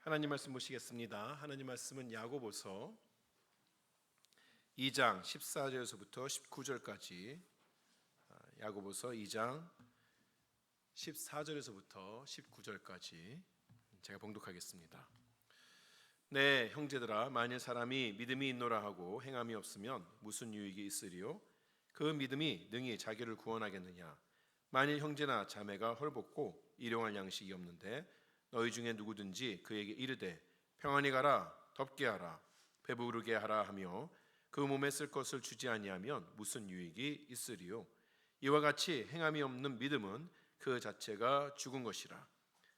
하나님 말씀 보시겠습니다. 하나님 말씀은 야고보서 2장 14절에서부터 19절까지, 야고보서 2장 14절에서부터 19절까지 제가 봉독하겠습니다. 네, 형제들아, 만일 사람이 믿음이 있노라 하고 행함이 없으면 무슨 유익이 있으리요? 그 믿음이 능히 자기를 구원하겠느냐? 만일 형제나 자매가 헐벗고 일용할 양식이 없는데 너희 중에 누구든지 그에게 이르되 평안히 가라, 덥게 하라, 배부르게 하라 하며 그 몸에 쓸 것을 주지 아니하면 무슨 유익이 있으리요? 이와 같이 행함이 없는 믿음은 그 자체가 죽은 것이라.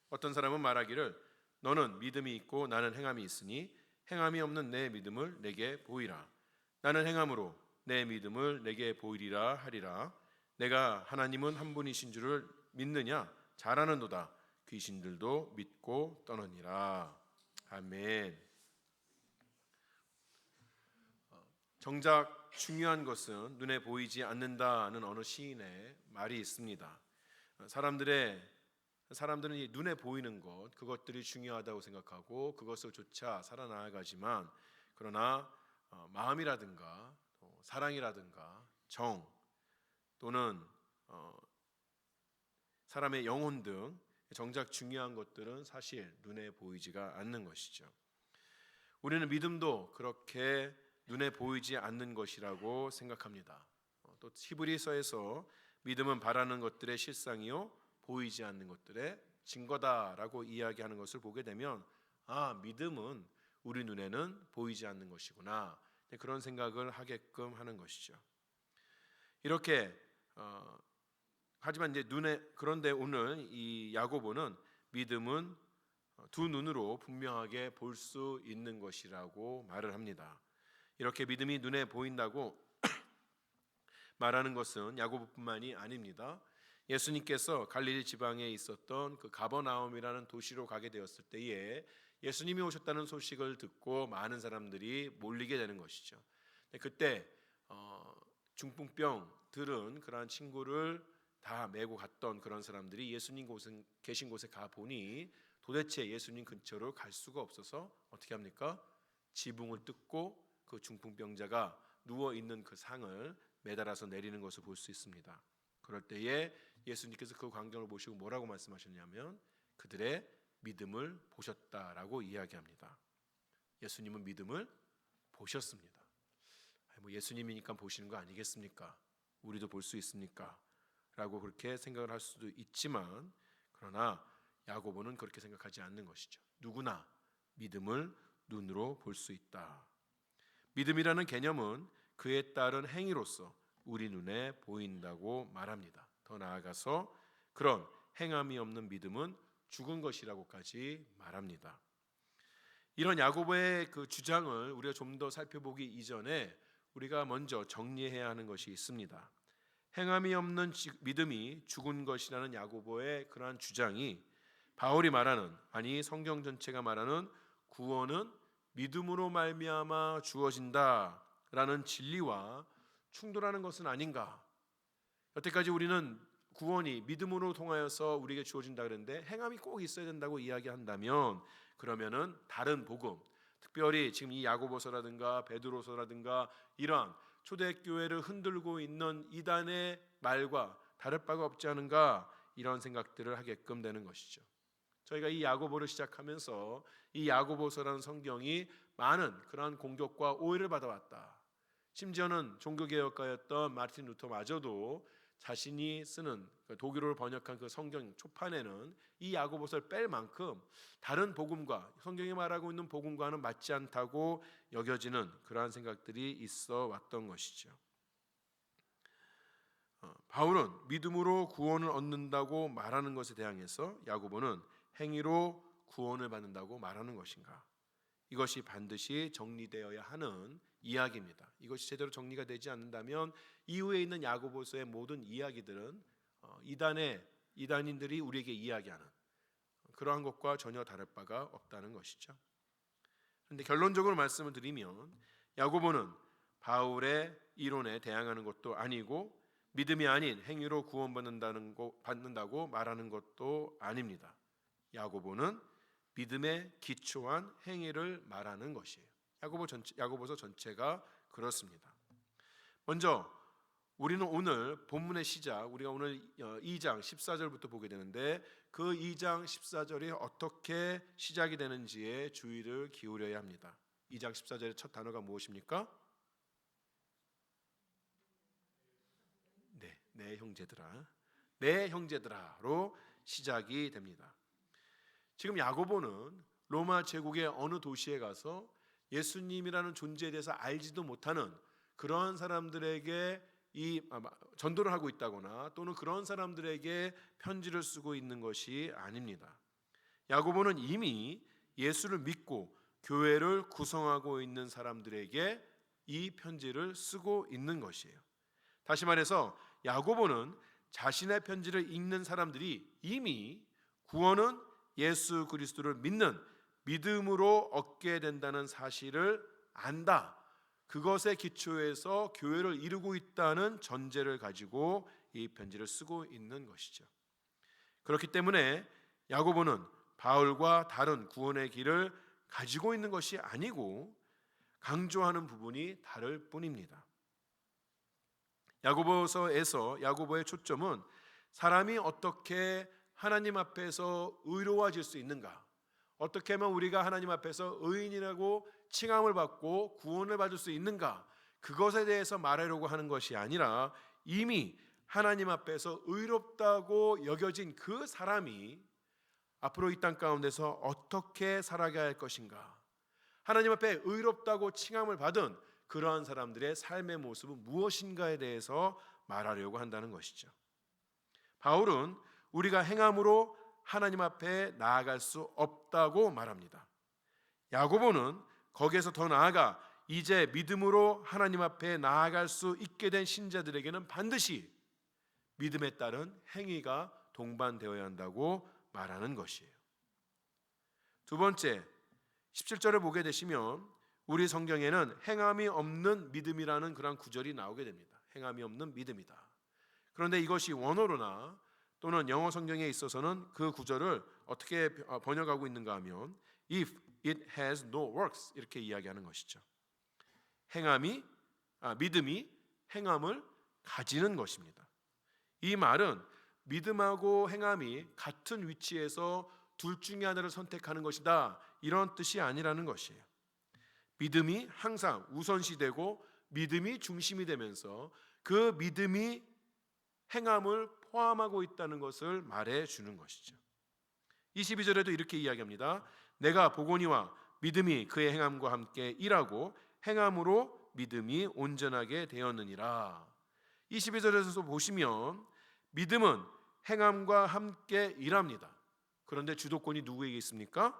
어떤 사람은 말하기를 너는 믿음이 있고 나는 행함이 있으니 행함이 없는 내 믿음을 내게 보이라. 나는 행함으로 내 믿음을 내게 보이리라 하리라. 내가 하나님은 한 분이신 줄을 믿느냐? 잘하는도다. 귀신들도 믿고 떠느니라. 아멘. 정작 중요한 것은 눈에 보이지 않는다는 어느 시인의 말이 있습니다. 사람들은 이 눈에 보이는 것, 그것들이 중요하다고 생각하고 그것을 쫓아 살아나가지만, 그러나 마음이라든가 사랑이라든가 정 또는 사람의 영혼 등 정작 중요한 것들은 사실 눈에 보이지가 않는 것이죠. 우리는 믿음도 그렇게 눈에 보이지 않는 것이라고 생각합니다. 또 히브리서에서 믿음은 바라는 것들의 실상이요 보이지 않는 것들의 증거다라고 이야기하는 것을 보게 되면, 믿음은 우리 눈에는 보이지 않는 것이구나, 그런 생각을 하게끔 하는 것이죠. 이렇게 하지만 이제 그런데 오늘 이 야고보는 믿음은 두 눈으로 분명하게 볼 수 있는 것이라고 말을 합니다. 이렇게 믿음이 눈에 보인다고 말하는 것은 야고보뿐만이 아닙니다. 예수님께서 갈릴리 지방에 있었던 그 가버나움이라는 도시로 가게 되었을 때에 예수님이 오셨다는 소식을 듣고 많은 사람들이 몰리게 되는 것이죠. 그때 중풍병 들은 그러한 친구를 다 메고 갔던 그런 사람들이 예수님 계신 곳에 가 보니 도대체 예수님 근처로 갈 수가 없어서 어떻게 합니까? 지붕을 뜯고 그 중풍병자가 누워 있는 그 상을 매달아서 내리는 것을 볼 수 있습니다. 그럴 때에 예수님께서 그 광경을 보시고 뭐라고 말씀하셨냐면 그들의 믿음을 보셨다라고 이야기합니다. 예수님은 믿음을 보셨습니다. 예수님이니까 보시는 거 아니겠습니까? 우리도 볼 수 있습니까? 라고 그렇게 생각을 할 수도 있지만, 그러나 야고보는 그렇게 생각하지 않는 것이죠. 누구나 믿음을 눈으로 볼 수 있다. 믿음이라는 개념은 그에 따른 행위로서 우리 눈에 보인다고 말합니다. 더 나아가서 그런 행함이 없는 믿음은 죽은 것이라고까지 말합니다. 이런 야고보의 그 주장을 우리가 좀 더 살펴보기 이전에 우리가 먼저 정리해야 하는 것이 있습니다. 행함이 없는 믿음이 죽은 것이라는 야고보의 그러한 주장이 바울이 말하는, 성경 전체가 말하는 구원은 믿음으로 말미암아 주어진다라는 진리와 충돌하는 것은 아닌가? 여태까지 우리는 구원이 믿음으로 통하여서 우리에게 주어진다 그랬는데 행함이 꼭 있어야 된다고 이야기한다면, 그러면은 다른 복음, 특별히 지금 이 야고보서라든가 베드로서라든가 이러한 초대교회를 흔들고 있는 이단의 말과 다를 바가 없지 않은가, 이런 생각들을 하게끔 되는 것이죠. 저희가 이 야고보를 시작하면서 이 야고보서라는 성경이 많은 그러한 공격과 오해를 받아왔다. 심지어는 종교개혁가였던 마르틴 루터마저도 자신이 쓰는 독일어를 번역한 그 성경 초판에는 이 야고보서를 뺄 만큼 다른 복음과 성경이 말하고 있는 복음과는 맞지 않다고 여겨지는 그러한 생각들이 있어 왔던 것이죠. 바울은 믿음으로 구원을 얻는다고 말하는 것에 대항해서 야고보는 행위로 구원을 받는다고 말하는 것인가? 이것이 반드시 정리되어야 하는 이야기입니다. 이것이 제대로 정리가 되지 않는다면 이후에 있는 야고보서의 모든 이야기들은 이단인들이 우리에게 이야기하는 그러한 것과 전혀 다를 바가 없다는 것이죠. 그런데 결론적으로 말씀을 드리면 야고보는 바울의 이론에 대항하는 것도 아니고 믿음이 아닌 행위로 구원받는다고 말하는 것도 아닙니다. 야고보는 믿음에 기초한 행위를 말하는 것이에요. 야고보서 전체가 그렇습니다. 먼저 우리는 오늘 본문의 시작, 우리가 오늘 2장 14절부터 보게 되는데 그 2장 14절이 어떻게 시작이 되는지에 주의를 기울여야 합니다. 2장 14절의 첫 단어가 무엇입니까? 내 형제들아, 내 형제들아로 시작이 됩니다. 지금 야고보는 로마 제국의 어느 도시에 가서 예수님이라는 존재에 대해서 알지도 못하는 그런 사람들에게 전도를 하고 있다거나 또는 그런 사람들에게 편지를 쓰고 있는 것이 아닙니다. 야고보는 이미 예수를 믿고 교회를 구성하고 있는 사람들에게 이 편지를 쓰고 있는 것이에요. 다시 말해서 야고보는 자신의 편지를 읽는 사람들이 이미 구원은 예수 그리스도를 믿는 믿음으로 얻게 된다는 사실을 안다. 그것에 기초해서 교회를 이루고 있다는 전제를 가지고 이 편지를 쓰고 있는 것이죠. 그렇기 때문에 야고보는 바울과 다른 구원의 길을 가지고 있는 것이 아니고 강조하는 부분이 다를 뿐입니다. 야고보서에서 야고보의 초점은 사람이 어떻게 하나님 앞에서 의로워질 수 있는가, 어떻게 하면 우리가 하나님 앞에서 의인이라고 칭함을 받고 구원을 받을 수 있는가, 그것에 대해서 말하려고 하는 것이 아니라 이미 하나님 앞에서 의롭다고 여겨진 그 사람이 앞으로 이 땅 가운데서 어떻게 살아가야 할 것인가, 하나님 앞에 의롭다고 칭함을 받은 그러한 사람들의 삶의 모습은 무엇인가에 대해서 말하려고 한다는 것이죠. 바울은 우리가 행함으로 하나님 앞에 나아갈 수 없다고 말합니다. 야고보는 거기에서 더 나아가 이제 믿음으로 하나님 앞에 나아갈 수 있게 된 신자들에게는 반드시 믿음에 따른 행위가 동반되어야 한다고 말하는 것이에요. 두 번째, 17절을 보게 되시면 우리 성경에는 행함이 없는 믿음이라는 그런 구절이 나오게 됩니다. 행함이 없는 믿음이다. 그런데 이것이 원어로나 또는 영어 성경에 있어서는 그 구절을 어떻게 번역하고 있는가 하면 If it has no works 이렇게 이야기하는 것이죠. 믿음이 행함을 가지는 것입니다. 이 말은 믿음하고 행함이 같은 위치에서 둘 중에 하나를 선택하는 것이다, 이런 뜻이 아니라는 것이에요. 믿음이 항상 우선시되고 믿음이 중심이 되면서 그 믿음이 행함을 포함하고 있다는 것을 말해 주는 것이죠. 22절에도 이렇게 이야기합니다. 내가 보거니와 믿음이 그의 행함과 함께 일하고 행함으로 믿음이 온전하게 되었느니라. 22절에서 보시면 믿음은 행함과 함께 일합니다. 그런데 주도권이 누구에게 있습니까?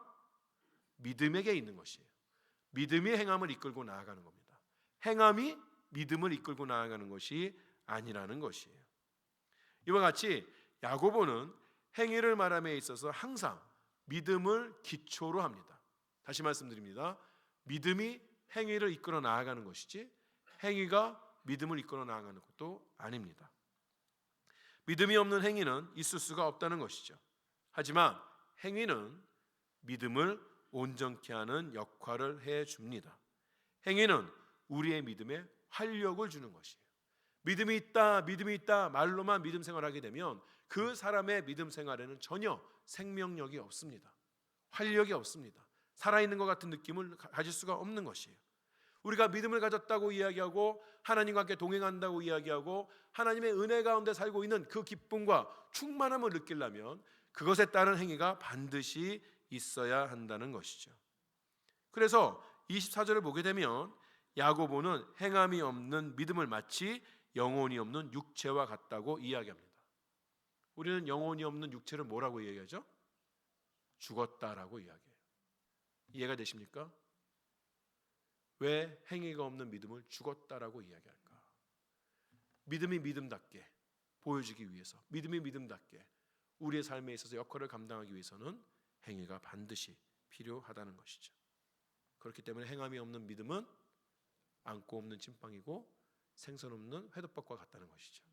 믿음에게 있는 것이에요. 믿음이 행함을 이끌고 나아가는 겁니다. 행함이 믿음을 이끌고 나아가는 것이 아니라는 것이에요. 이와 같이 야고보는 행위를 말함에 있어서 항상 믿음을 기초로 합니다. 다시 말씀드립니다. 믿음이 행위를 이끌어 나아가는 것이지 행위가 믿음을 이끌어 나아가는 것도 아닙니다. 믿음이 없는 행위는 있을 수가 없다는 것이죠. 하지만 행위는 믿음을 온전케 하는 역할을 해줍니다. 행위는 우리의 믿음에 활력을 주는 것이에요. 믿음이 있다 말로만 믿음 생활하게 되면 그 사람의 믿음 생활에는 전혀 생명력이 없습니다. 활력이 없습니다. 살아있는 것 같은 느낌을 가질 수가 없는 것이에요. 우리가 믿음을 가졌다고 이야기하고 하나님과 함께 동행한다고 이야기하고 하나님의 은혜 가운데 살고 있는 그 기쁨과 충만함을 느끼려면 그것에 따른 행위가 반드시 있어야 한다는 것이죠. 그래서 24절을 보게 되면 야고보는 행함이 없는 믿음을 마치 영혼이 없는 육체와 같다고 이야기합니다. 우리는 영혼이 없는 육체를 뭐라고 이야기하죠? 죽었다라고 이야기해요. 이해가 되십니까? 왜 행위가 없는 믿음을 죽었다라고 이야기할까? 믿음이 믿음답게 보여지기 위해서, 믿음이 믿음답게 우리의 삶에 있어서 역할을 감당하기 위해서는 행위가 반드시 필요하다는 것이죠. 그렇기 때문에 행함이 없는 믿음은 안고 없는 찐빵이고 생선 없는 회덮밥과 같다는 것이죠.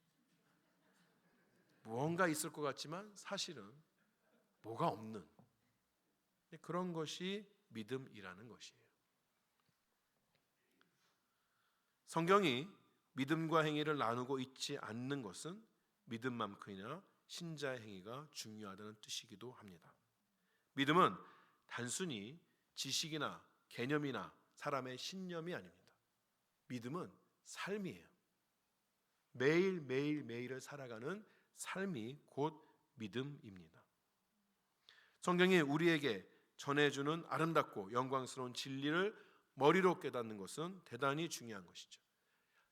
무언가 있을 것 같지만 사실은 뭐가 없는, 그런 것이 믿음이라는 것이에요. 성경이 믿음과 행위를 나누고 있지 않는 것은 믿음만큼이나 신자의 행위가 중요하다는 뜻이기도 합니다. 믿음은 단순히 지식이나 개념이나 사람의 신념이 아닙니다. 믿음은 삶이에요. 매일을 살아가는 삶이 곧 믿음입니다. 성경이 우리에게 전해주는 아름답고 영광스러운 진리를 머리로 깨닫는 것은 대단히 중요한 것이죠.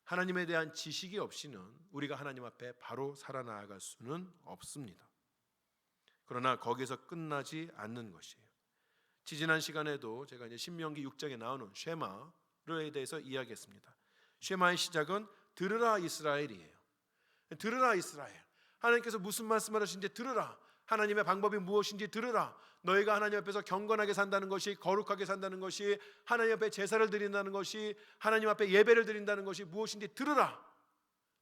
하나님에 대한 지식이 없이는 우리가 하나님 앞에 바로 살아나갈 수는 없습니다. 그러나 거기서 끝나지 않는 것이에요. 지지난 시간에도 제가 이제 신명기 6장에 나오는 쉐마에 대해서 이야기했습니다. 쉐마의 시작은 들으라 이스라엘이에요. 들으라 이스라엘. 하나님께서 무슨 말씀을 하시는지 들으라. 하나님의 방법이 무엇인지 들으라. 너희가 하나님 앞에서 경건하게 산다는 것이, 거룩하게 산다는 것이, 하나님 앞에 제사를 드린다는 것이, 하나님 앞에 예배를 드린다는 것이 무엇인지 들으라.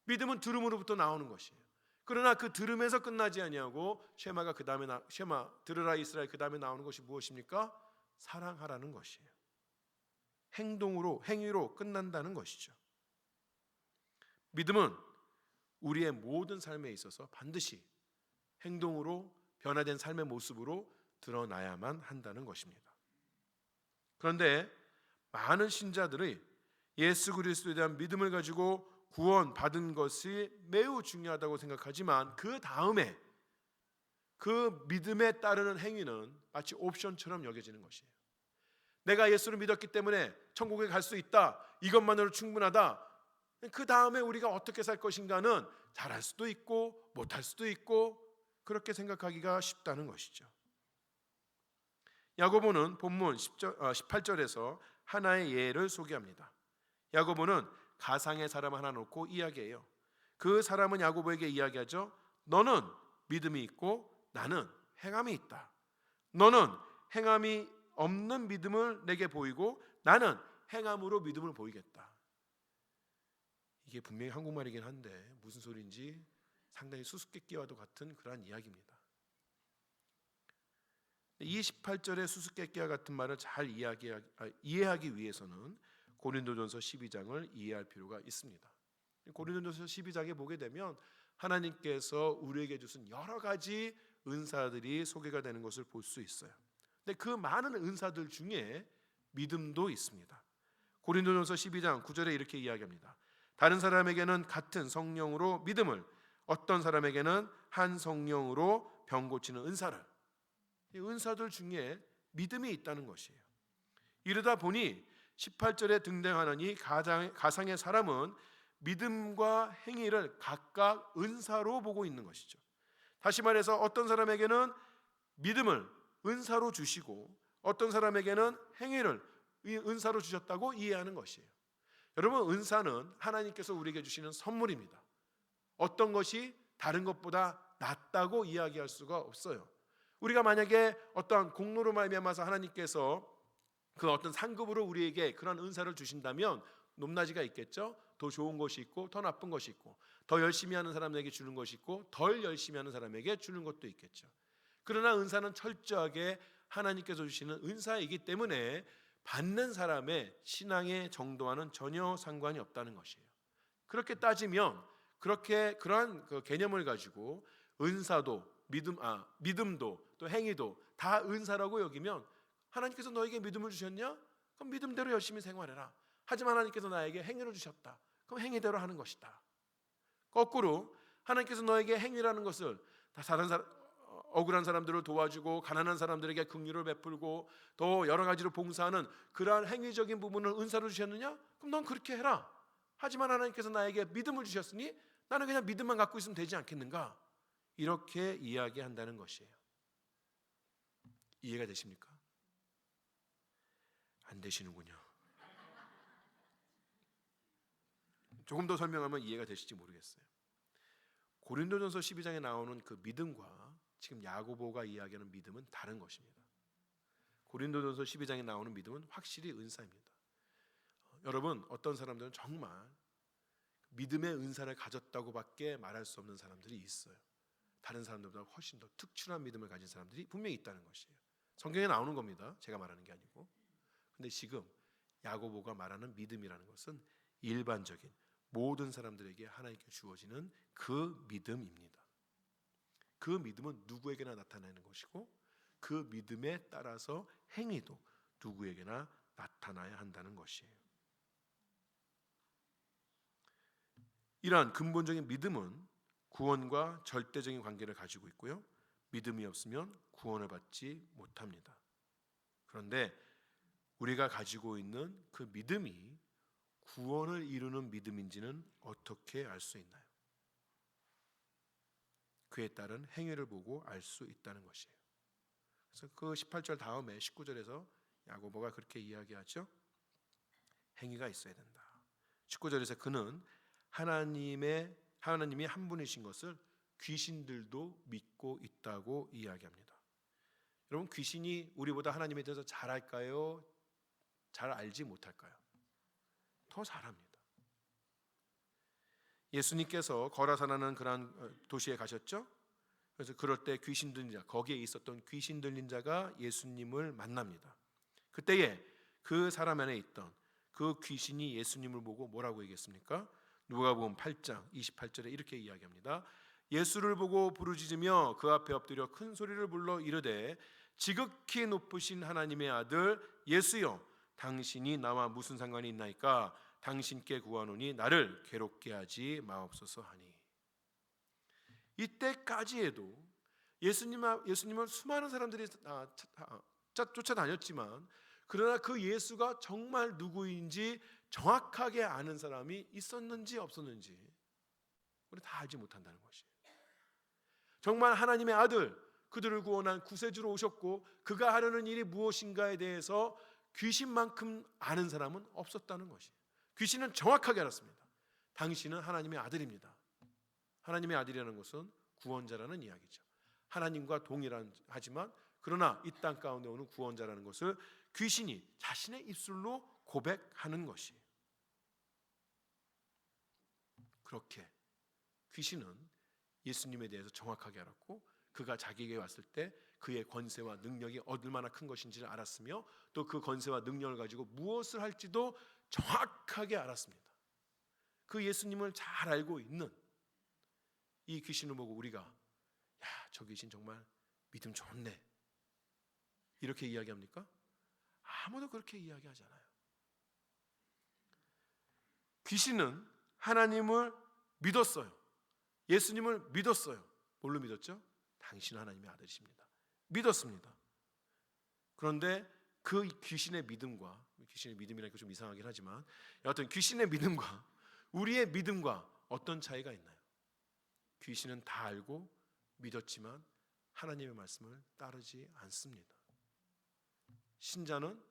믿음은 들음으로부터 나오는 것이에요. 그러나 그 들음에서 끝나지 아니하고 쉐마가 그 다음에 쉐마 들으라 이스라엘 그 다음에 나오는 것이 무엇입니까? 사랑하라는 것이에요. 행위로 끝난다는 것이죠. 믿음은 우리의 모든 삶에 있어서 반드시 행동으로 변화된 삶의 모습으로 드러나야만 한다는 것입니다. 그런데 많은 신자들이 예수 그리스도에 대한 믿음을 가지고 구원받은 것이 매우 중요하다고 생각하지만 그 다음에 그 믿음에 따르는 행위는 마치 옵션처럼 여겨지는 것이에요. 내가 예수를 믿었기 때문에 천국에 갈 수 있다. 이것만으로 충분하다. 그 다음에 우리가 어떻게 살 것인가는 잘할 수도 있고 못할 수도 있고 그렇게 생각하기가 쉽다는 것이죠. 야고보는 본문 18절에서 하나의 예를 소개합니다. 야고보는 가상의 사람 하나 놓고 이야기해요. 그 사람은 야고보에게 이야기하죠. 너는 믿음이 있고 나는 행함이 있다. 너는 행함이 없는 믿음을 내게 보이고 나는 행함으로 믿음을 보이겠다. 이게 분명히 한국말이긴 한데 무슨 소리인지 상당히 수수께끼와도 같은 그러한 이야기입니다. 이 18절의 수수께끼와 같은 말을 잘 이해하기 위해서는 고린도전서 12장을 이해할 필요가 있습니다. 고린도전서 12장에 보게 되면 하나님께서 우리에게 주신 여러 가지 은사들이 소개가 되는 것을 볼 수 있어요. 근데 그 많은 은사들 중에 믿음도 있습니다. 고린도전서 12장 9절에 이렇게 이야기합니다. 다른 사람에게는 같은 성령으로 믿음을, 어떤 사람에게는 한 성령으로 병 고치는 은사를. 이 은사들 중에 믿음이 있다는 것이에요. 이러다 보니 18절에 등장하는 이 가상의 사람은 믿음과 행위를 각각 은사로 보고 있는 것이죠. 다시 말해서 어떤 사람에게는 믿음을 은사로 주시고 어떤 사람에게는 행위를 은사로 주셨다고 이해하는 것이에요. 여러분, 은사는 하나님께서 우리에게 주시는 선물입니다. 어떤 것이 다른 것보다 낫다고 이야기할 수가 없어요. 우리가 만약에 어떠한 공로로 말미암아서 하나님께서 그 어떤 상급으로 우리에게 그런 은사를 주신다면 높낮이가 있겠죠. 더 좋은 것이 있고 더 나쁜 것이 있고 더 열심히 하는 사람에게 주는 것이 있고 덜 열심히 하는 사람에게 주는 것도 있겠죠. 그러나 은사는 철저하게 하나님께서 주시는 은사이기 때문에 받는 사람의 신앙의 정도와는 전혀 상관이 없다는 것이에요. 그렇게 따지면 그러한 그 개념을 가지고 은사도 믿음도 또 행위도 다 은사라고 여기면 하나님께서 너에게 믿음을 주셨냐? 그럼 믿음대로 열심히 생활해라. 하지만 하나님께서 나에게 행위를 주셨다. 그럼 행위대로 하는 것이다. 거꾸로 하나님께서 너에게 행위라는 것을 다른 억울한 사람들을 도와주고 가난한 사람들에게 긍휼을 베풀고 또 여러 가지로 봉사하는 그러한 행위적인 부분을 은사로 주셨느냐? 그럼 넌 그렇게 해라. 하지만 하나님께서 나에게 믿음을 주셨으니 나는 그냥 믿음만 갖고 있으면 되지 않겠는가? 이렇게 이야기한다는 것이에요. 이해가 되십니까? 안 되시는군요. 조금 더 설명하면 이해가 되실지 모르겠어요. 고린도전서 12장에 나오는 그 믿음과 지금 야고보가 이야기하는 믿음은 다른 것입니다. 고린도전서 12장에 나오는 믿음은 확실히 은사입니다. 여러분, 어떤 사람들은 정말 믿음의 은사를 가졌다고밖에 말할 수 없는 사람들이 있어요. 다른 사람들보다 훨씬 더 특출한 믿음을 가진 사람들이 분명히 있다는 것이에요. 성경에 나오는 겁니다. 제가 말하는 게 아니고. 근데 지금 야고보가 말하는 믿음이라는 것은 일반적인 모든 사람들에게 하나님께 주어지는 그 믿음입니다. 그 믿음은 누구에게나 나타나는 것이고 그 믿음에 따라서 행위도 누구에게나 나타나야 한다는 것이에요. 이러한 근본적인 믿음은 구원과 절대적인 관계를 가지고 있고요. 믿음이 없으면 구원을 받지 못합니다. 그런데 우리가 가지고 있는 그 믿음이 구원을 이루는 믿음인지는 어떻게 알 수 있나요? 그에 따른 행위를 보고 알 수 있다는 것이에요. 그래서 그 18절 다음에 19절에서 야고보가 그렇게 이야기하죠. 행위가 있어야 된다. 19절에서 그는 하나님이 한 분이신 것을 귀신들도 믿고 있다고 이야기합니다. 여러분, 귀신이 우리보다 하나님에 대해서 잘 알까요? 잘 알지 못할까요? 더 잘합니다. 예수님께서 거라사라는 그러한 도시에 가셨죠. 그래서 그럴 때 귀신 들린 자, 거기에 있었던 귀신 들린 자가 예수님을 만납니다. 그때에 그 사람 안에 있던 그 귀신이 예수님을 보고 뭐라고 얘기했습니까? 누가복음 8장 28절에 이렇게 이야기합니다. 예수를 보고 부르짖으며 그 앞에 엎드려 큰 소리를 불러 이르되 지극히 높으신 하나님의 아들 예수여, 당신이 나와 무슨 상관이 있나이까? 당신께 구하노니 나를 괴롭게 하지 마옵소서 하니. 이때까지에도 예수님은 수많은 사람들이 쫓아다녔지만 그러나 그 예수가 정말 누구인지 정확하게 아는 사람이 있었는지 없었는지 우리 다 알지 못한다는 것이에요. 정말 하나님의 아들, 그들을 구원한 구세주로 오셨고 그가 하려는 일이 무엇인가에 대해서 귀신만큼 아는 사람은 없었다는 것이에요. 귀신은 정확하게 알았습니다. 당신은 하나님의 아들입니다. 하나님의 아들이라는 것은 구원자라는 이야기죠. 하나님과 동일하지만 그러나 이 땅 가운데 오는 구원자라는 것을 귀신이 자신의 입술로 고백하는 것이에요. 그렇게 귀신은 예수님에 대해서 정확하게 알았고 그가 자기에게 왔을 때 그의 권세와 능력이 얼마나 큰 것인지를 알았으며 또 그 권세와 능력을 가지고 무엇을 할지도 정확하게 알았습니다. 그 예수님을 잘 알고 있는 이 귀신을 보고 우리가 야, 저 귀신 정말 믿음 좋네 이렇게 이야기합니까? 아무도 그렇게 이야기하지 않아요. 귀신은 하나님을 믿었어요. 예수님을 믿었어요. 뭘로 믿었죠? 당신은 하나님의 아들이십니다. 믿었습니다. 그런데 그 귀신의 믿음과, 귀신의 믿음이라니까 좀 이상하긴 하지만 여하튼 귀신의 믿음과 우리의 믿음과 어떤 차이가 있나요? 귀신은 다 알고 믿었지만 하나님의 말씀을 따르지 않습니다. 신자는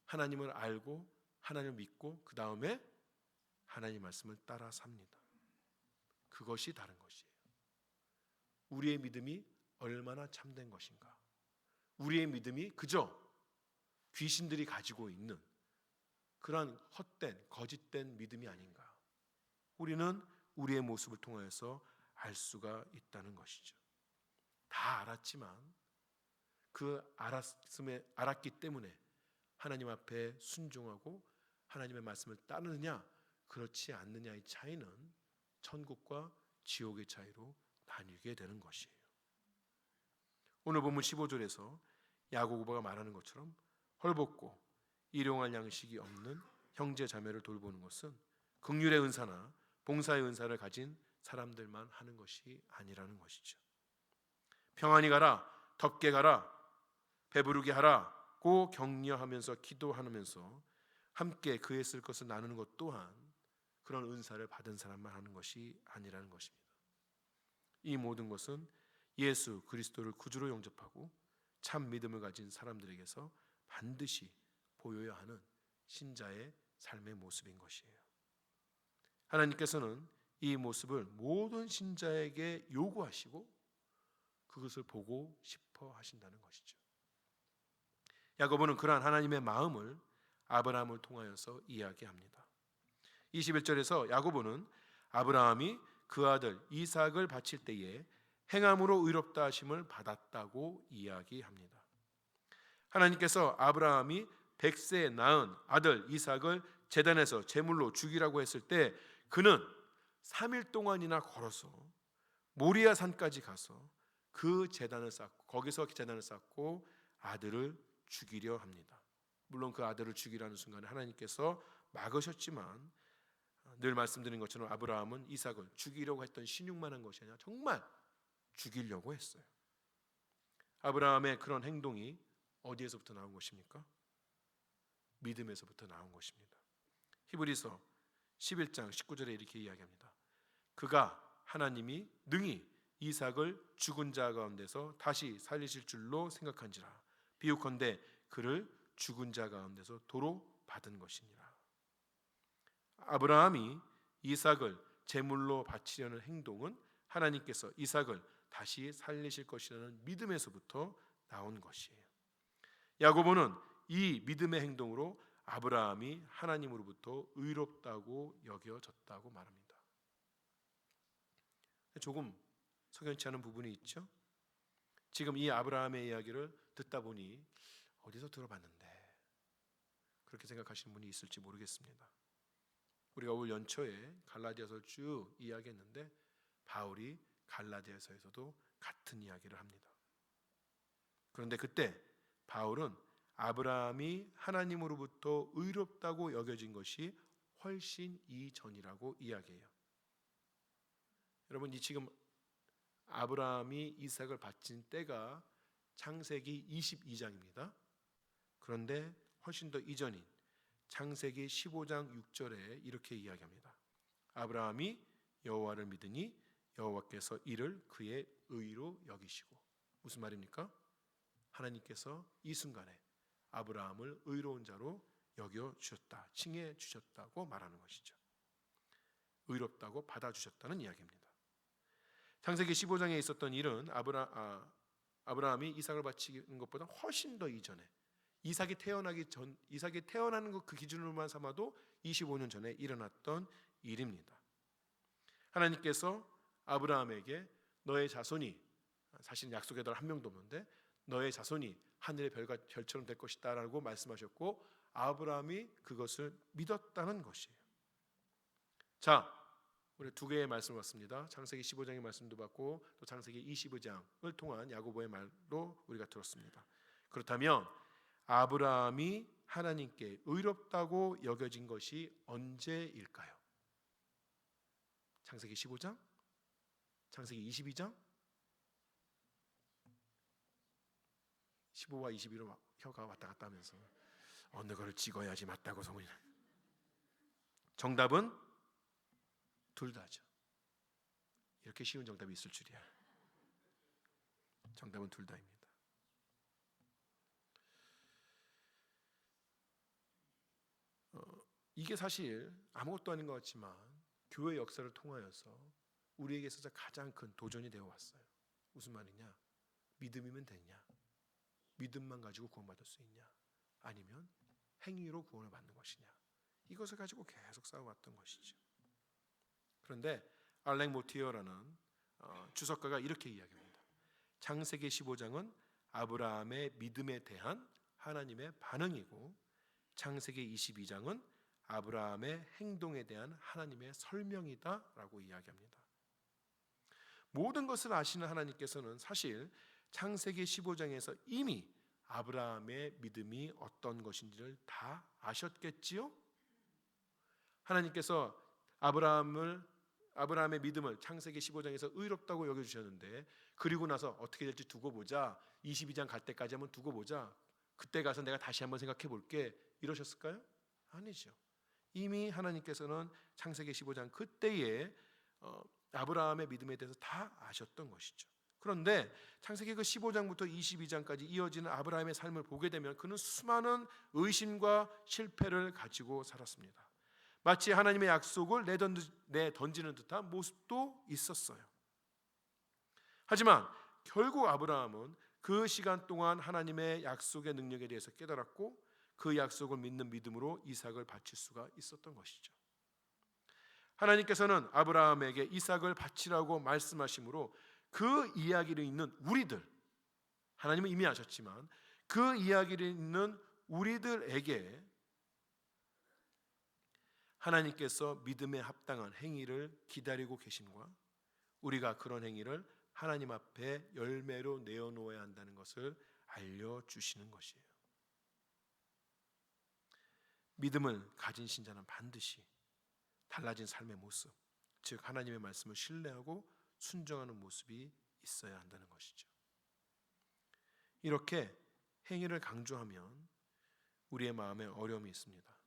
하나님을 알고 하나님을 믿고 그 다음에 하나님의 말씀을 따라 삽니다. 그것이 다른 것이에요. 우리의 믿음이 얼마나 참된 것인가? 우리의 믿음이 그저 귀신들이 가지고 있는 그러한 헛된 거짓된 믿음이 아닌가? 우리는 우리의 모습을 통하여서 알 수가 있다는 것이죠. 다 알았지만 그 알았기 때문에 하나님 앞에 순종하고 하나님의 말씀을 따르느냐 그렇지 않느냐의 차이는 천국과 지옥의 차이로 나뉘게 되는 것이에요. 오늘 본문 15절에서 야고보가 말하는 것처럼 헐벗고 일용할 양식이 없는 형제 자매를 돌보는 것은 긍휼의 은사나 봉사의 은사를 가진 사람들만 하는 것이 아니라는 것이죠. 평안히 가라, 덥게 가라, 배부르게 하라고 격려하면서 기도하면서 함께 그의 쓸 것을 나누는 것 또한 그런 은사를 받은 사람만 하는 것이 아니라는 것입니다. 이 모든 것은 예수 그리스도를 구주로 영접하고 참 믿음을 가진 사람들에게서 반드시 보여야 하는 신자의 삶의 모습인 것이에요. 하나님께서는 이 모습을 모든 신자에게 요구하시고 그것을 보고 싶어 하신다는 것이죠. 야고보는 그러한 하나님의 마음을 아브라함을 통하여서 이야기합니다. 21절에서 야고보는 아브라함이 그 아들 이삭을 바칠 때에 행함으로 의롭다 하심을 받았다고 이야기합니다. 하나님께서 아브라함이 100세에 낳은 아들 이삭을 제단에서 제물로 죽이라고 했을 때 그는 3일 동안이나 걸어서 모리아 산까지 가서 그 제단을 쌓고 거기서 제단을 쌓고 아들을 죽이려 합니다. 물론 그 아들을 죽이라는 순간에 하나님께서 막으셨지만 늘 말씀드린 것처럼 아브라함은 이삭을 죽이려고 했던 신용만 한 것이 아니라 정말 죽이려고 했어요. 아브라함의 그런 행동이 어디에서부터 나온 것입니까? 믿음에서부터 나온 것입니다. 히브리서 11장 19절에 이렇게 이야기합니다. 그가 하나님이 능히 이삭을 죽은 자 가운데서 다시 살리실 줄로 생각한지라 비유컨대 그를 죽은 자 가운데서 도로 받은 것이니라. 아브라함이 이삭을 제물로 바치려는 행동은 하나님께서 이삭을 다시 살리실 것이라는 믿음에서부터 나온 것이에요. 야고보는 이 믿음의 행동으로 아브라함이 하나님으로부터 의롭다고 여겨졌다고 말합니다. 조금 석연치 않은 부분이 있죠. 지금 이 아브라함의 이야기를 듣다 보니 어디서 들어봤는데 그렇게 생각하시는 분이 있을지 모르겠습니다. 우리가 올 연초에 갈라디아서를 쭉 이야기했는데 바울이 갈라디아서에서도 같은 이야기를 합니다. 그런데 그때 바울은 아브라함이 하나님으로부터 의롭다고 여겨진 것이 훨씬 이전이라고 이야기해요. 여러분, 이 지금 아브라함이 이삭을 바친 때가 창세기 22장입니다. 그런데 훨씬 더 이전인 창세기 15장 6절에 이렇게 이야기합니다. 아브라함이 여호와를 믿으니 여호와께서 이를 그의 의로 여기시고. 무슨 말입니까? 하나님께서 이 순간에 아브라함을 의로운 자로 여겨주셨다, 칭해 주셨다고 말하는 것이죠. 의롭다고 받아주셨다는 이야기입니다. 창세기 15장에 있었던 일은 아브라함이 이삭을 바치는 것보다 훨씬 더 이전에 이삭이 태어나는 것 그 기준으로만 삼아도 25년 전에 일어났던 일입니다. 하나님께서 아브라함에게 너의 자손이, 사실은 약속의 아들 한 명도 없는데 너의 자손이 하늘의 별처럼 될 것이다 라고 말씀하셨고 아브라함이 그것을 믿었다는 것이에요. 자, 우리 두 개의 말씀을 봤습니다. 창세기 15장의 말씀도 받고 또 창세기 22장을 통한 야고보의 말도 우리가 들었습니다. 그렇다면 아브라함이 하나님께 의롭다고 여겨진 것이 언제일까요? 창세기 15장? 창세기 22장? 15와 22로 혀가 왔다 갔다 하면서 어느 거를 찍어야지 맞다고 소문이 나요. 정답은 둘 다죠. 이렇게 쉬운 정답이 있을 줄이야. 정답은 둘 다입니다. 이게 사실 아무것도 아닌 것 같지만 교회 역사를 통하여서 우리에게 있어서 가장 큰 도전이 되어 왔어요. 무슨 말이냐? 믿음이면 되냐? 믿음만 가지고 구원받을 수 있냐? 아니면 행위로 구원을 받는 것이냐? 이것을 가지고 계속 싸워왔던 것이죠. 그런데 알렉 모티어라는 주석가가 이렇게 이야기합니다. 창세기 15장은 아브라함의 믿음에 대한 하나님의 반응이고 창세기 22장은 아브라함의 행동에 대한 하나님의 설명이다라고 이야기합니다. 모든 것을 아시는 하나님께서는 사실 창세기 15장에서 이미 아브라함의 믿음이 어떤 것인지를 다 아셨겠지요? 하나님께서 아브라함의 믿음을 창세기 15장에서 의롭다고 여겨주셨는데 그리고 나서 어떻게 될지 두고 보자, 22장 갈 때까지 한번 두고 보자, 그때 가서 내가 다시 한번 생각해 볼게, 이러셨을까요? 아니죠. 이미 하나님께서는 창세기 15장 그때에 아브라함의 믿음에 대해서 다 아셨던 것이죠. 그런데 창세기 그 15장부터 22장까지 이어지는 아브라함의 삶을 보게 되면 그는 수많은 의심과 실패를 가지고 살았습니다. 마치 하나님의 약속을 내던지는 듯한 모습도 있었어요. 하지만 결국 아브라함은 그 시간 동안 하나님의 약속의 능력에 대해서 깨달았고 그 약속을 믿는 믿음으로 이삭을 바칠 수가 있었던 것이죠. 하나님께서는 아브라함에게 이삭을 바치라고 말씀하심으로 그 이야기를 읽는 우리들, 하나님은 이미 아셨지만 그 이야기를 읽는 우리들에게 하나님께서 믿음에 합당한 행위를 기다리고 계심과 우리가 그런 행위를 하나님 앞에 열매로 내어놓아야 한다는 것을 알려주시는 것이에요. 믿음을 가진 신자는 반드시 달라진 삶의 모습, 즉 하나님의 말씀을 신뢰하고 순종하는 모습이 있어야 한다는 것이죠. 이렇게 행위를 강조하면 우리의 마음에 어려움이 있습니다.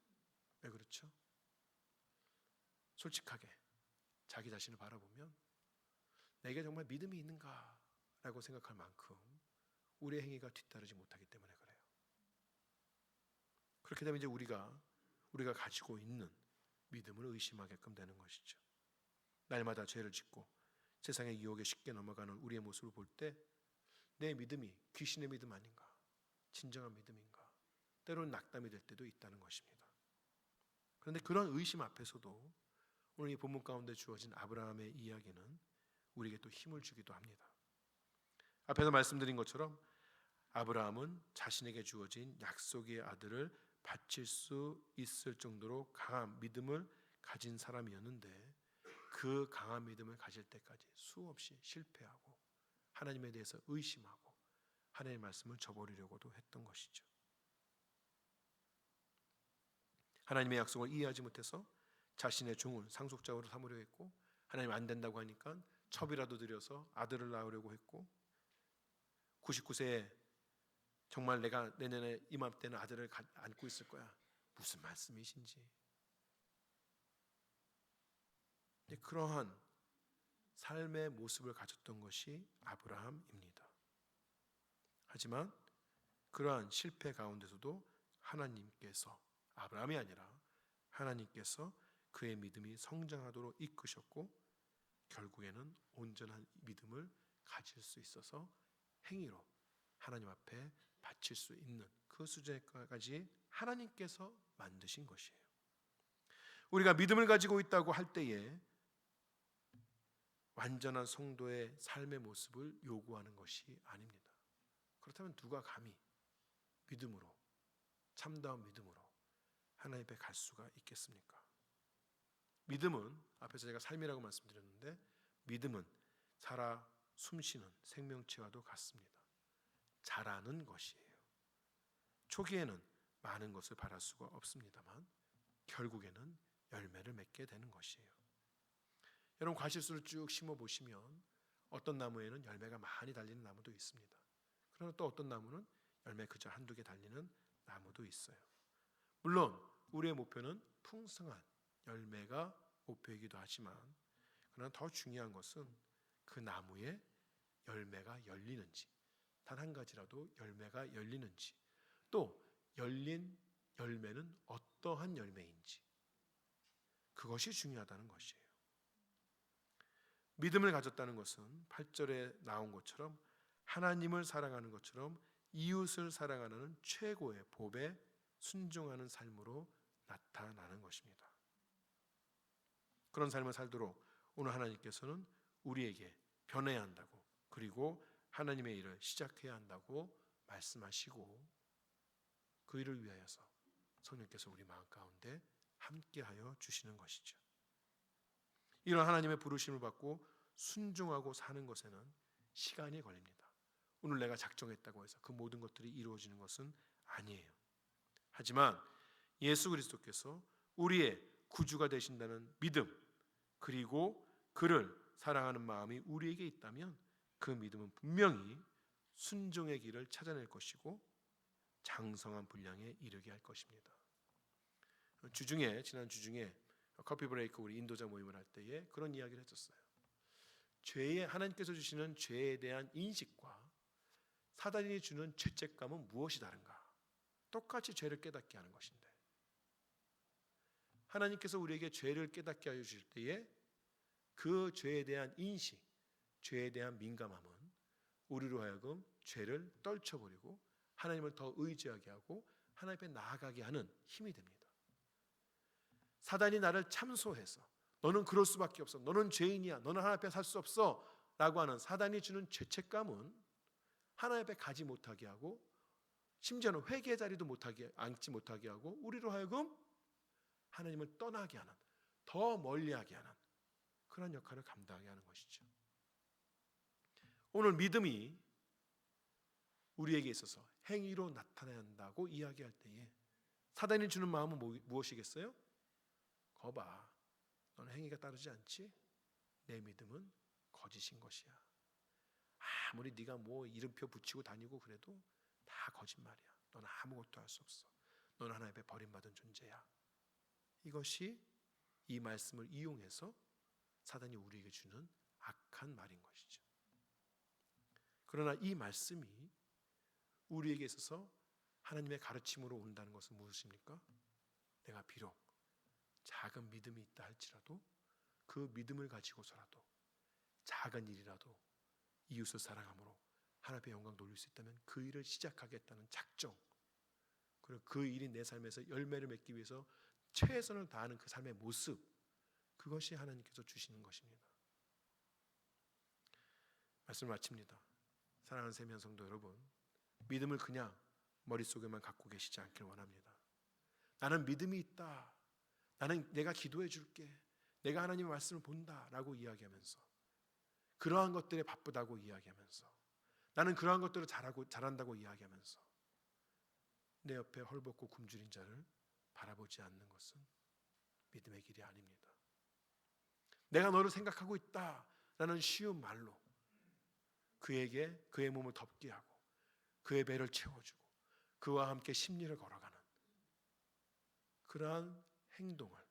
왜 그렇죠? 솔직하게 자기 자신을 바라보면 내게 정말 믿음이 있는가 라고 생각할 만큼 우리의 행위가 뒤따르지 못하기 때문에 그래요. 그렇게 되면 이제 우리가 가지고 있는 믿음을 의심하게끔 되는 것이죠. 날마다 죄를 짓고 세상의 유혹에 쉽게 넘어가는 우리의 모습을 볼 때 내 믿음이 귀신의 믿음 아닌가, 진정한 믿음인가, 때로는 낙담이 될 때도 있다는 것입니다. 그런데 그런 의심 앞에서도 오늘 이 본문 가운데 주어진 아브라함의 이야기는 우리에게 또 힘을 주기도 합니다. 앞에서 말씀드린 것처럼 아브라함은 자신에게 주어진 약속의 아들을 바칠 수 있을 정도로 강한 믿음을 가진 사람이었는데 그 강한 믿음을 가질 때까지 수없이 실패하고 하나님에 대해서 의심하고 하나님의 말씀을 저버리려고도 했던 것이죠. 하나님의 약속을 이해하지 못해서 자신의 종을 상속자로 삼으려 했고 하나님 안 된다고 하니까 첩이라도 들여서 아들을 낳으려고 했고 99세에 정말 내가 내년에 이맘때는 아들을 안고 있을 거야. 무슨 말씀이신지. 그러한 삶의 모습을 가졌던 것이 아브라함입니다. 하지만 그러한 실패 가운데서도 하나님께서 아브라함이 아니라 하나님께서 그의 믿음이 성장하도록 이끄셨고 결국에는 온전한 믿음을 가질 수 있어서 행위로 하나님 앞에 바칠 수 있는 그 수준까지 하나님께서 만드신 것이에요. 우리가 믿음을 가지고 있다고 할 때에 완전한 성도의 삶의 모습을 요구하는 것이 아닙니다. 그렇다면 누가 감히 믿음으로, 참다운 믿음으로 하나님 앞에 갈 수가 있겠습니까? 믿음은 앞에서 제가 삶이라고 말씀드렸는데 믿음은 살아 숨쉬는 생명체와도 같습니다. 자라는 것이에요. 초기에는 많은 것을 바랄 수가 없습니다만 결국에는 열매를 맺게 되는 것이에요. 여러분 과실수를 쭉 심어보시면 어떤 나무에는 열매가 많이 달리는 나무도 있습니다. 그러나 또 어떤 나무는 열매 그저 한두 개 달리는 나무도 있어요. 물론 우리의 목표는 풍성한 열매가 목표이기도 하지만 그러나 더 중요한 것은 그 나무에 열매가 열리는지 단 한 가지라도 열매가 열리는지 또 열린 열매는 어떠한 열매인지 그것이 중요하다는 것이에요. 믿음을 가졌다는 것은 8절에 나온 것처럼 하나님을 사랑하는 것처럼 이웃을 사랑하는 최고의 법에 순종하는 삶으로 나타나는 것입니다. 그런 삶을 살도록 오늘 하나님께서는 우리에게 변해야 한다고 그리고 하나님의 일을 시작해야 한다고 말씀하시고 그 일을 위하여서 성령께서 우리 마음 가운데 함께하여 주시는 것이죠. 이런 하나님의 부르심을 받고 순종하고 사는 것에는 시간이 걸립니다. 오늘 내가 작정했다고 해서 그 모든 것들이 이루어지는 것은 아니에요. 하지만 예수 그리스도께서 우리의 구주가 되신다는 믿음 그리고 그를 사랑하는 마음이 우리에게 있다면 그 믿음은 분명히 순종의 길을 찾아낼 것이고 장성한 분량에 이르게 할 것입니다. 지난 주중에 커피 브레이크 우리 인도자 모임을 할 때에 그런 이야기를 했었어요. 하나님께서 주시는 죄에 대한 인식과 사단이 주는 죄책감은 무엇이 다른가? 똑같이 죄를 깨닫게 하는 것인데 하나님께서 우리에게 죄를 깨닫게 하여 주실 때에 그 죄에 대한 인식, 죄에 대한 민감함은 우리로 하여금 죄를 떨쳐버리고 하나님을 더 의지하게 하고 하나님 앞에 나아가게 하는 힘이 됩니다. 사단이 나를 참소해서 너는 그럴 수밖에 없어, 너는 죄인이야, 너는 하나님 앞에 살 수 없어 라고 하는 사단이 주는 죄책감은 하나님 앞에 가지 못하게 하고 심지어는 회개의 자리도 앉지 못하게 하고 우리로 하여금 하나님을 떠나게 하는, 더 멀리하게 하는 그런 역할을 감당하게 하는 것이죠. 오늘 믿음이 우리에게 있어서 행위로 나타나야 한다고 이야기할 때에 사단이 주는 마음은 무엇이겠어요? 거봐, 너는 행위가 따르지 않지? 내 믿음은 거짓인 것이야. 아무리 네가 뭐 이름표 붙이고 다니고 그래도 다 거짓말이야. 너는 아무것도 할 수 없어. 너는 하나님 앞에 버림받은 존재야. 이것이 이 말씀을 이용해서 사단이 우리에게 주는 악한 말인 것이죠. 그러나 이 말씀이 우리에게 있어서 하나님의 가르침으로 온다는 것은 무엇입니까? 내가 비록 작은 믿음이 있다 할지라도 그 믿음을 가지고서라도 작은 일이라도 이웃을 사랑함으로 하나님의 영광 돌릴 수 있다면 그 일을 시작하겠다는 작정, 그리고 그 일이 내 삶에서 열매를 맺기 위해서 최선을 다하는 그 삶의 모습, 그것이 하나님께서 주시는 것입니다. 말씀을 마칩니다. 사랑하는 세미한 성도 여러분, 믿음을 그냥 머릿속에만 갖고 계시지 않기를 원합니다. 나는 믿음이 있다, 나는 내가 기도해 줄게, 내가 하나님의 말씀을 본다 라고 이야기하면서, 그러한 것들에 바쁘다고 이야기하면서, 나는 그러한 것들을 잘한다고 이야기하면서 내 옆에 헐벗고 굶주린 자를 바라보지 않는 것은 믿음의 길이 아닙니다. 내가 너를 생각하고 있다라는 쉬운 말로 그에게 그의 몸을 덮게 하고 그의 배를 채워주고 그와 함께 심리를 걸어가는 그러한 행동을,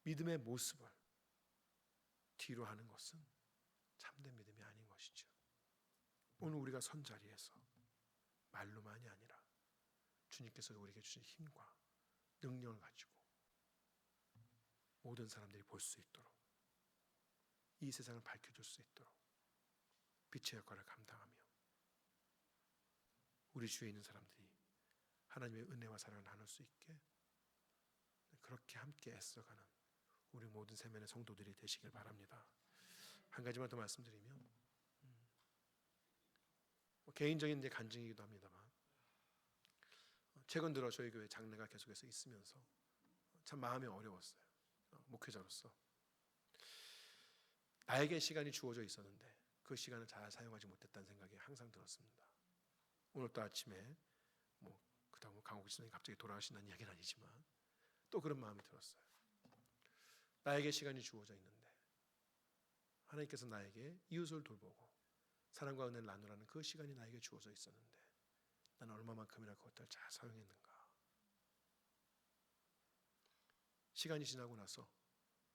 믿음의 모습을 뒤로 하는 것은 참된 믿음이 아닌 것이죠. 오늘 우리가 선 자리에서 말로만이 아니라 주님께서 우리에게 주신 힘과 능력을 가지고 모든 사람들이 볼 수 있도록, 이 세상을 밝혀줄 수 있도록 빛의 역할을 감당하며 우리 주위에 있는 사람들이 하나님의 은혜와 사랑을 나눌 수 있게 그렇게 함께 애써가는 우리 모든 세면의 성도들이 되시길 바랍니다. 한 가지만 더 말씀드리면, 개인적인 내 간증이기도 합니다만, 최근 들어 저희 교회 장례가 계속해서 있으면서 참 마음이 어려웠어요. 목회자로서 나에게 시간이 주어져 있었는데 그 시간을 잘 사용하지 못했다는 생각이 항상 들었습니다. 오늘도 아침에 그다음 강옥 신부님 갑자기 돌아가신다는 이야기는 아니지만 또 그런 마음이 들었어요. 나에게 시간이 주어져 있는데 하나님께서 나에게 이웃을 돌보고 사랑과 은혜를 나누라는 그 시간이 나에게 주어져 있었는데 나는 얼마만큼이나 그것들을 잘 사용했는가. 시간이 지나고 나서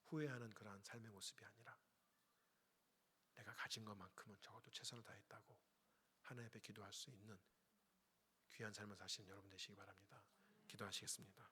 후회하는 그러한 삶의 모습이 아니라 내가 가진 것만큼은 적어도 최선을 다했다고 하나님 앞에 기도할 수 있는 귀한 삶을 사시는 여러분 되시기 바랍니다. 기도하시겠습니다.